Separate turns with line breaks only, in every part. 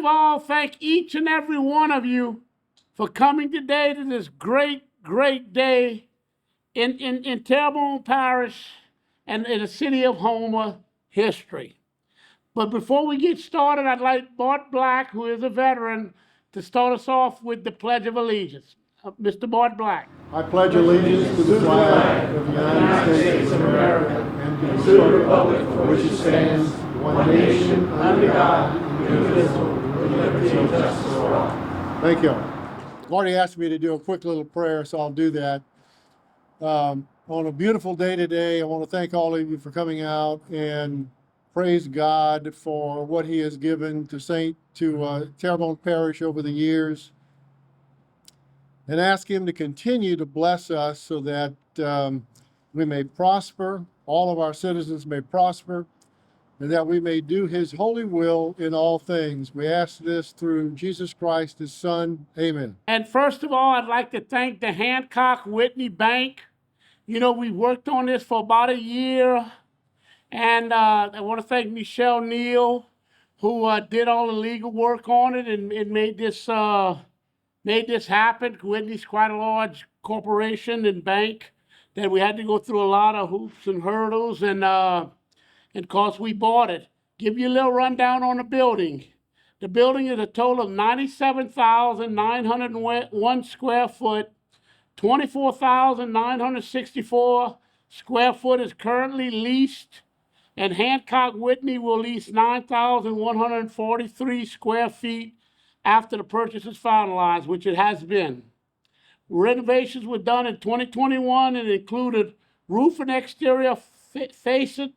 of all, thank each and every one of you for coming today to this great, great day in Terrebonne Parish and in the city of Houma history. But before we get started, I'd like Bart Black, who is a veteran, to start us off with the Pledge of Allegiance. Mr. Bart Black.
I pledge allegiance to the flag of the United States of America and to the republic for which it stands, one nation, under God, indivisible, with liberty and justice for all. Thank you. Marty asked me to do a quick little prayer, so I'll do that. On a beautiful day today, I want to thank all of you for coming out and praise God for what He has given to Terrebonne Parish over the years, and ask Him to continue to bless us so that we may prosper, all of our citizens may prosper, and that we may do His holy will in all things. We ask this through Jesus Christ, His Son. Amen.
And first of all, I'd like to thank the Hancock Whitney Bank. You know, we worked on this for about a year, and I want to thank Michelle Neal, who did all the legal work on it and made this happen. Whitney's quite a large corporation and bank that we had to go through a lot of hoops and hurdles, and of course we bought it. Give you a little rundown on the building. The building is a total of 97,901 square foot. 24,964 square foot is currently leased, and Hancock Whitney will lease 9,143 square feet after the purchase is finalized, which it has been. Renovations were done in 2021 and included roof and exterior facade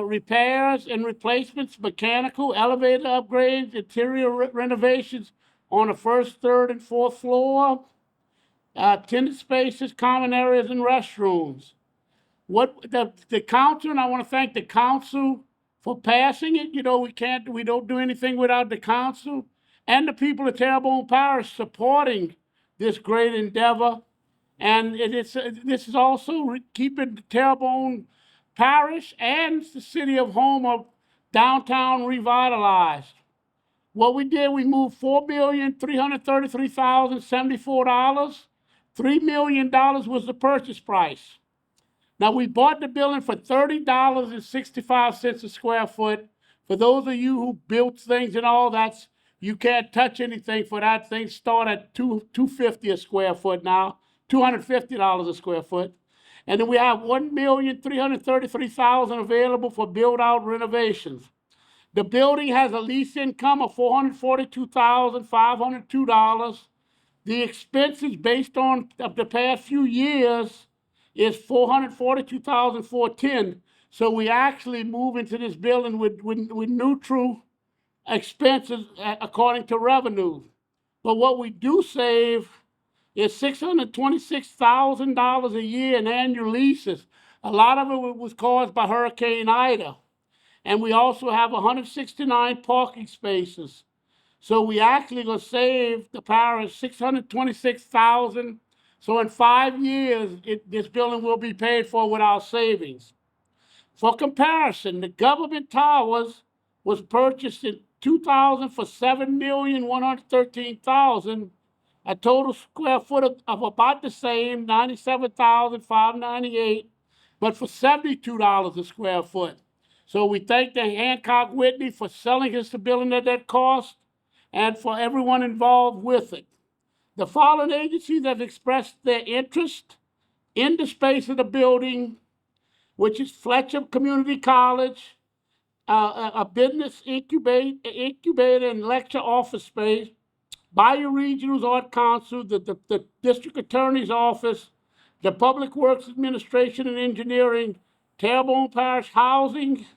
repairs and replacements, mechanical, elevator upgrades, interior renovations on the first, third, and fourth floor, tenant spaces, common areas, and restrooms. What the council, and I want to thank the council for passing it. You know, we don't do anything without the council and the people of Terrebonne Parish supporting this great endeavor. And this is also keeping Terrebonne Parish and the city of Houma downtown revitalized. What we did, we moved $4,333,074. $3 million was the purchase price. Now, we bought the building for $30.65 a square foot. For those of you who built things and all that, you can't touch anything for that. Things start at $250 a square foot now, $250 a square foot. And then we have $1,333,000 available for build-out renovations. The building has a lease income of $442,502. The expenses based on the past few years is $442,410. So we actually move into this building with neutral expenses according to revenue. But what we do save is $626,000 a year in annual leases. A lot of it was caused by Hurricane Ida. And we also have 169 parking spaces. So we actually gonna save the parish $626,000. So in 5 years, this building will be paid for with our savings. For comparison, the government towers was purchased in 2000 for $7,113,000, a total square foot of about the same, 97,598, but for $72 a square foot. So we thank the Hancock Whitney for selling us the building at that cost, and for everyone involved with it. The following agencies have expressed their interest in the space of the building, which is Fletcher Community College, a business incubator and lecture office space, Bayou Regional Art Council, the District Attorney's Office, the Public Works Administration and Engineering, Terrebonne Parish Housing,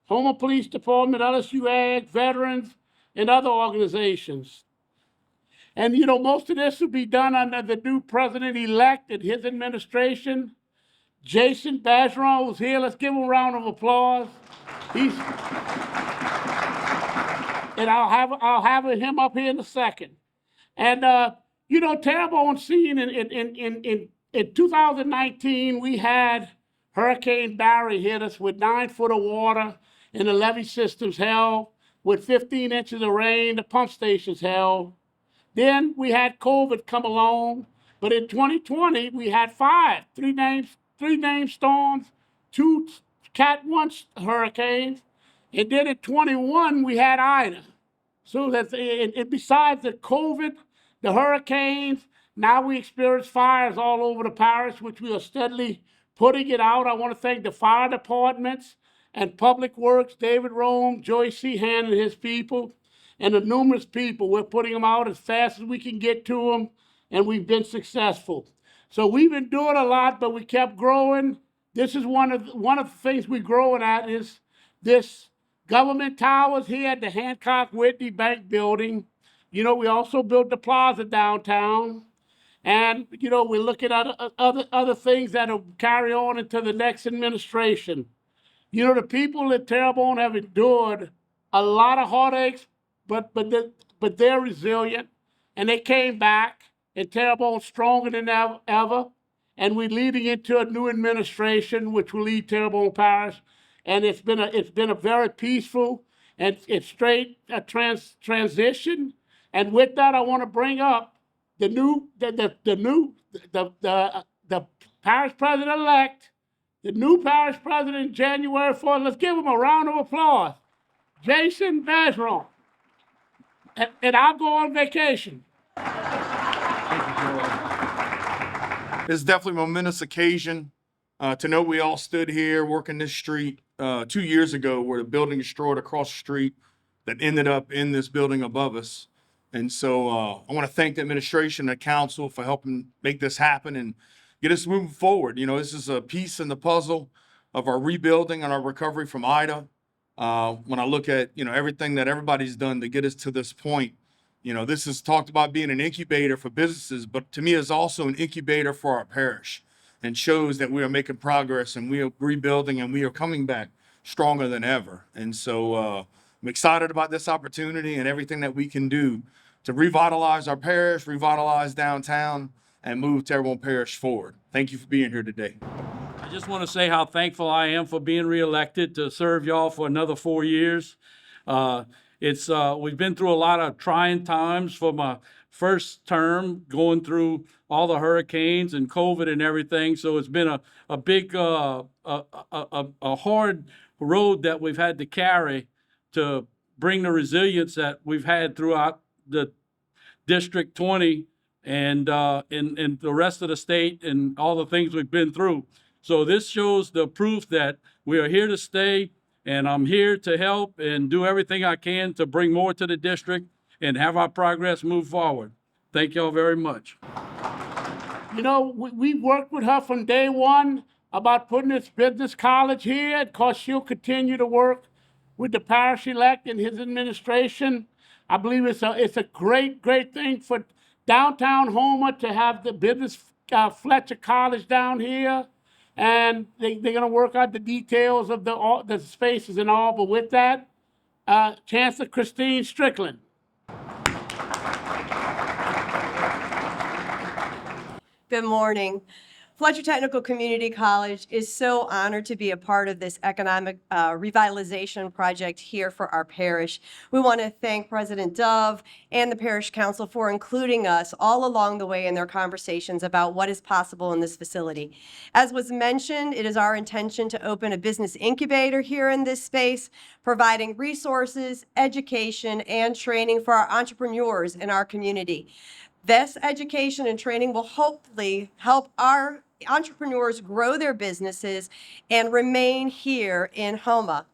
Houma Police Department, LSU Ag, Veterans, and other organizations. And you know, most of this will be done under the new president-elect and his administration. Jason Bergeron was here. Let's give him a round of applause. And I'll have him up here in a second. And you know, Terrebonne scene in 2019, we had Hurricane Barry hit us with 9 foot of water and the levee systems held. with 15 inches of rain. The pump stations held. Then we had COVID come along, but in 2020 we had three named storms, two Cat 1 hurricanes, and then in 21 we had Ida. So that's and besides the COVID, the hurricanes, now we experience fires all over the parish, which we are steadily putting it out. I want to thank the fire departments and Public Works, David Rome, Joey Sehan and his people, and the numerous people. We're putting them out as fast as we can get to them, and we've been successful. So we've been doing a lot, but we kept growing. This is one of the things we're growing at is this government towers here at the Hancock Whitney Bank building. You know, we also built the plaza downtown. And, you know, we're looking at other things that'll carry on into the next administration. You know, the people at Terrebonne have endured a lot of heartaches, but they're resilient, and they came back, and Terrebonne's stronger than ever. And we're leading into a new administration, which will lead Terrebonne Parish, and it's been a very peaceful and it's straight transition. And with that, I want to bring up the parish president-elect, the new parish president, January 4th. Let's give him a round of applause. Jason Bergeron. And I'll go on vacation.
It's definitely a momentous occasion to know we all stood here working this street 2 years ago where the building destroyed across the street that ended up in this building above us. And so I want to thank the administration and the council for helping make this happen and get us moving forward. You know, this is a piece in the puzzle of our rebuilding and our recovery from Ida. When I look at, you know, everything that everybody's done to get us to this point, you know, this is talked about being an incubator for businesses, but to me it's also an incubator for our parish and shows that we are making progress and we are rebuilding and we are coming back stronger than ever. And so I'm excited about this opportunity and everything that we can do to revitalize our parish, revitalize downtown, and move Terrebonne Parish forward. Thank you for being here today.
I just want to say how thankful I am for being reelected to serve y'all for another 4 years. We've been through a lot of trying times for my first term, going through all the hurricanes and COVID and everything. So it's been a big, a hard road that we've had to carry to bring the resilience that we've had throughout the District 20 and the rest of the state and all the things we've been through. So this shows the proof that we are here to stay, and I'm here to help and do everything I can to bring more to the district and have our progress move forward. Thank y'all very much.
You know, we worked with her from day one about putting this business college here. Of course, she'll continue to work with the parish elect and his administration. I believe it's a great thing for downtown Houma to have the business Fletcher College down here. And they're going to work out the details of the spaces and all. But with that, Chancellor Christine Strickland.
Good morning. Fletcher Technical Community College is so honored to be a part of this economic revitalization project here for our parish. We want to thank President Dove and the Parish Council for including us all along the way in their conversations about what is possible in this facility. As was mentioned, it is our intention to open a business incubator here in this space, providing resources, education, and training for our entrepreneurs in our community. This education and training will hopefully help our entrepreneurs grow their businesses and remain here in Houma.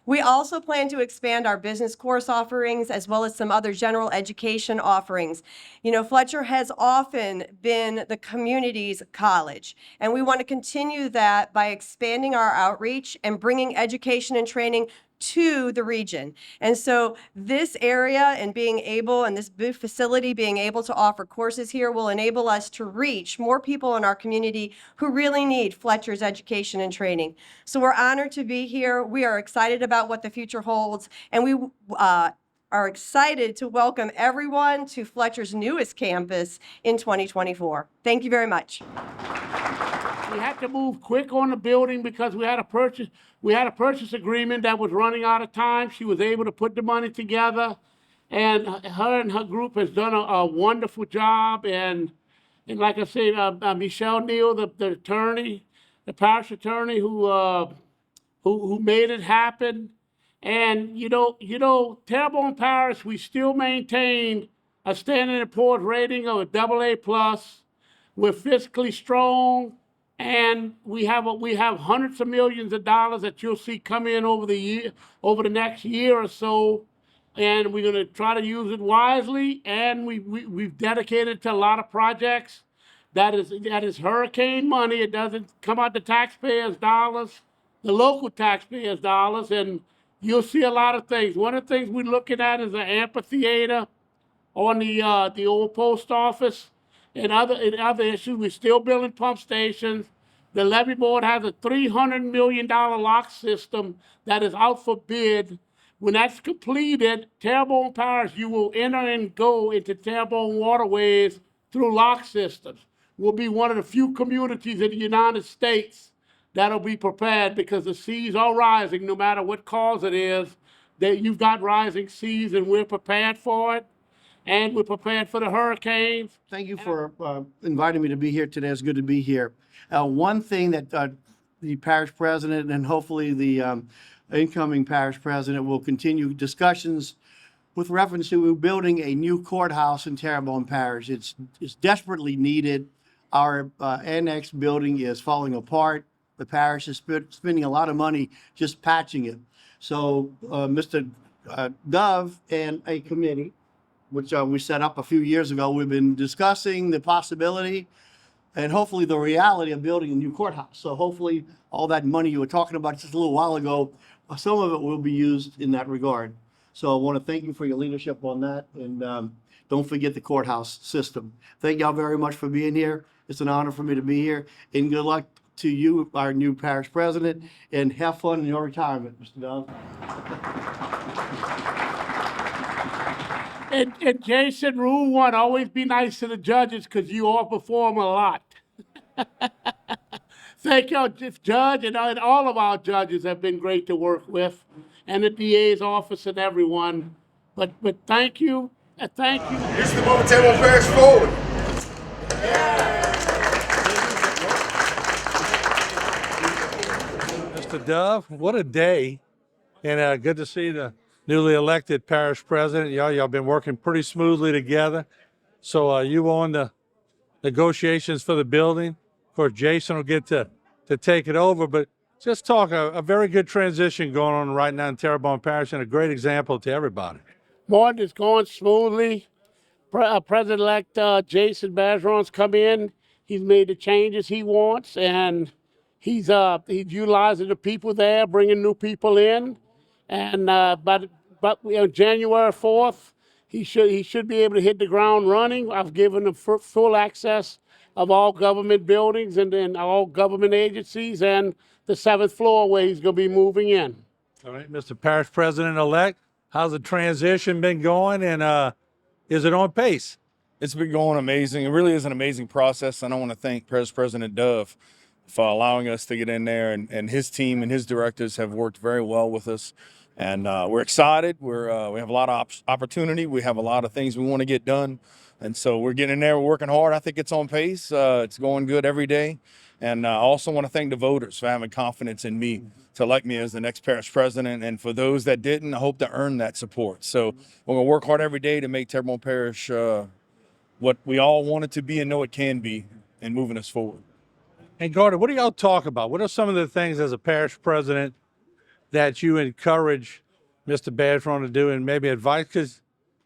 We also plan to expand our business course offerings as well as some other general education offerings. You know, Fletcher has often been the community's college, and we want to continue that by expanding our outreach and bringing education and training to the region. And so this area and being able, and this big facility being able to offer courses here will enable us to reach more people in our community who really need Fletcher's education and training. So we're honored to be here. We are excited about what the future holds, and we are excited to welcome everyone to Fletcher's newest campus in 2024. Thank you very much.
we had to move quick on the building because we had a purchase agreement that was running out of time. She was able to put the money together, and her group has done a wonderful job. And like I said, Michelle Neal, the attorney, the parish attorney who made it happen. And Terrebonne Parish, we still maintain a Standard & Poor's rating of a AA+. We're fiscally strong, and we have hundreds of millions of dollars that you'll see come in over the next year or so. And we're going to try to use it wisely. And we've dedicated to a lot of projects. That is hurricane money. It doesn't come out the taxpayers' dollars, the local taxpayers' dollars, and you'll see a lot of things. One of the things we're looking at is an amphitheater on the old post office, and other issues. We're still building pump stations. The levee board has a $300 million lock system that is out for bid. When that's completed, Terrebonne Parish, you will enter and go into Terrebonne waterways through lock systems. We'll be one of the few communities in the United States that'll be prepared because the seas are rising no matter what cause it is. You've got rising seas, and we're prepared for it. And we're prepared for the hurricanes.
Thank you for inviting me to be here today. It's good to be here. One thing that the parish president and hopefully the incoming parish president will continue discussions with reference to building a new courthouse in Terrebonne Parish. It's desperately needed. Our annex building is falling apart. The parish is spending a lot of money just patching it. So Mr. Dove and a committee, which we set up a few years ago, we've been discussing the possibility and hopefully the reality of building a new courthouse. So hopefully all that money you were talking about just a little while ago, some of it will be used in that regard. So I want to thank you for your leadership on that, and don't forget the courthouse system. Thank y'all very much for being here. It's an honor for me to be here, and good luck to you, our new parish president, and have fun in your retirement, Mr. Dove.
And Jason, rule one, always be nice to the judges because you all perform a lot. Thank y'all, Judge, and all of our judges have been great to work with, and the DA's office and everyone. But thank you, thank you.
This is the moment Terrebonne Parish forward.
Mr. Dove, what a day, and good to see the newly elected parish president. Y'all been working pretty smoothly together. So you on the negotiations for the building. Of course, Jason will get to take it over, but just talk a very good transition going on right now in Terrebonne Parish, and a great example to everybody.
Morning is going smoothly. President-elect Jason Bergeron's come in. He's made the changes he wants, and he's utilizing the people there, bringing new people in. And but January 4th, he should be able to hit the ground running. I've given him full access of all government buildings and all government agencies, and the 7th floor where he's going to be moving in.
All right, Mr. Parish President-elect, how's the transition been going, and is it on pace?
It's been going amazing. It really is an amazing process, and I want to thank Parish President Dove for allowing us to get in there, and his team and his directors have worked very well with us. And we're excited. We have a lot of opportunity. We have a lot of things we want to get done. And so we're getting in there, we're working hard. I think it's on pace. It's going good every day. And I also want to thank the voters for having confidence in me to elect me as the next parish president. And for those that didn't, I hope to earn that support. So we're going to work hard every day to make Terrebonne Parish what we all want it to be and know it can be, and moving us forward.
And Gardner, what do y'all talk about? What are some of the things as a parish president that you encourage Mr. Bergeron to do, and maybe advice? Because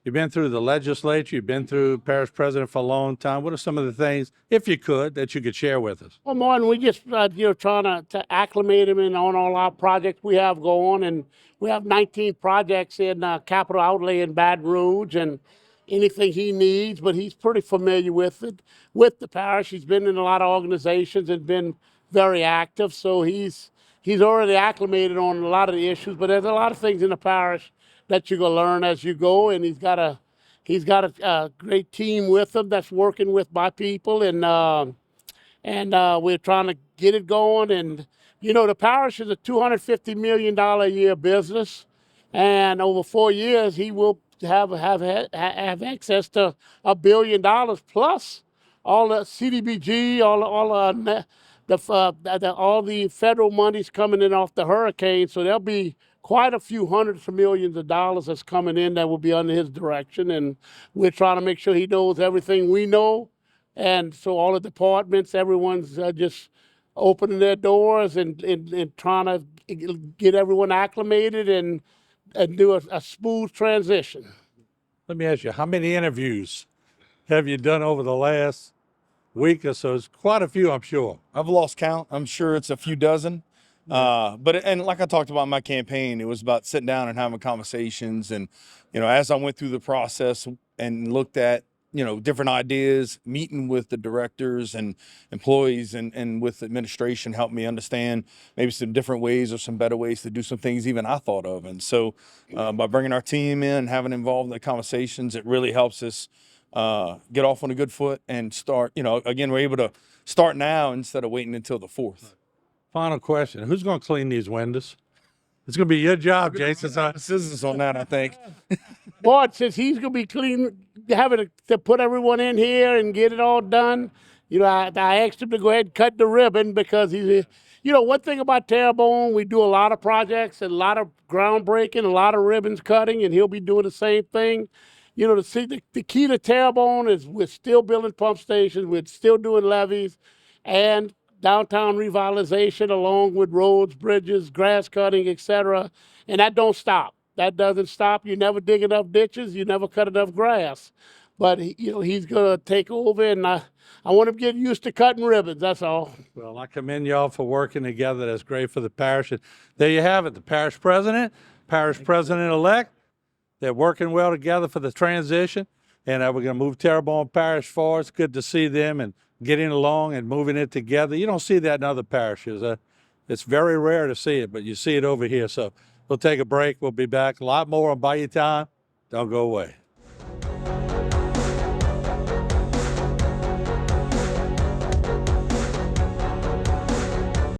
you've been through the legislature, you've been through parish president for a long time. What are some of the things, if you could, that you could share with us?
Well, Martin, we just trying to acclimate him in on all our projects we have going, and we have 19 projects in capital outlay in Baton Rouge, and anything he needs, but he's pretty familiar with it, with the parish. He's been in a lot of organizations and been very active, so he's already acclimated on a lot of the issues. But there's a lot of things in the parish that you're gonna learn as you go, and he's got a great team with him that's working with my people, and and we're trying to get it going. And you know, the parish is a $250 million a year business, and over 4 years he will have access to $1 billion plus all the CDBG, all the federal monies coming in off the hurricane. So there'll be quite a few hundreds of millions of dollars that's coming in that will be under his direction, and we're trying to make sure he knows everything we know. And so all the departments, everyone's just opening their doors and trying to get everyone acclimated and do a smooth transition.
Let me ask you, how many interviews have you done over the last week or so? It's quite a few, I'm sure.
I've lost count. I'm sure it's a few dozen. And like I talked about in my campaign, it was about sitting down and having conversations. And, you know, as I went through the process and looked at, you know, different ideas, meeting with the directors and employees and with administration helped me understand maybe some different ways or some better ways to do some things even I thought of. And so by bringing our team in and having involved in the conversations, it really helps us get off on a good foot and start, you know, again, we're able to start now instead of waiting until the 4th.
Final question. Who's going to clean these windows? It's going to be your job, Jason.
Scissors on that, I think.
Boy, since he's gonna be having to put everyone in here and get it all done, you know, I asked him to go ahead and cut the ribbon because he's, you know, one thing about Terrebonne, we do a lot of projects and a lot of groundbreaking, a lot of ribbons cutting, and he'll be doing the same thing. You know, the key to Terrebonne is we're still building pump stations, we're still doing levees, and downtown revitalization along with roads, bridges, grass cutting, etc. And that don't stop. That doesn't stop. You never dig enough ditches. You never cut enough grass. But you know, he's gonna take over, and I want him to get used to cutting ribbons. That's all.
Well, I commend y'all for working together. That's great for the parish. And there you have it, the parish president-elect. They're working well together for the transition, and we're going to move Terrebonne Parish forward. It's good to see them and getting along and moving it together. You don't see that in other parishes. It's very rare to see it, but you see it over here. So we'll take a break. We'll be back. A lot more on Bayou Time. Don't go away.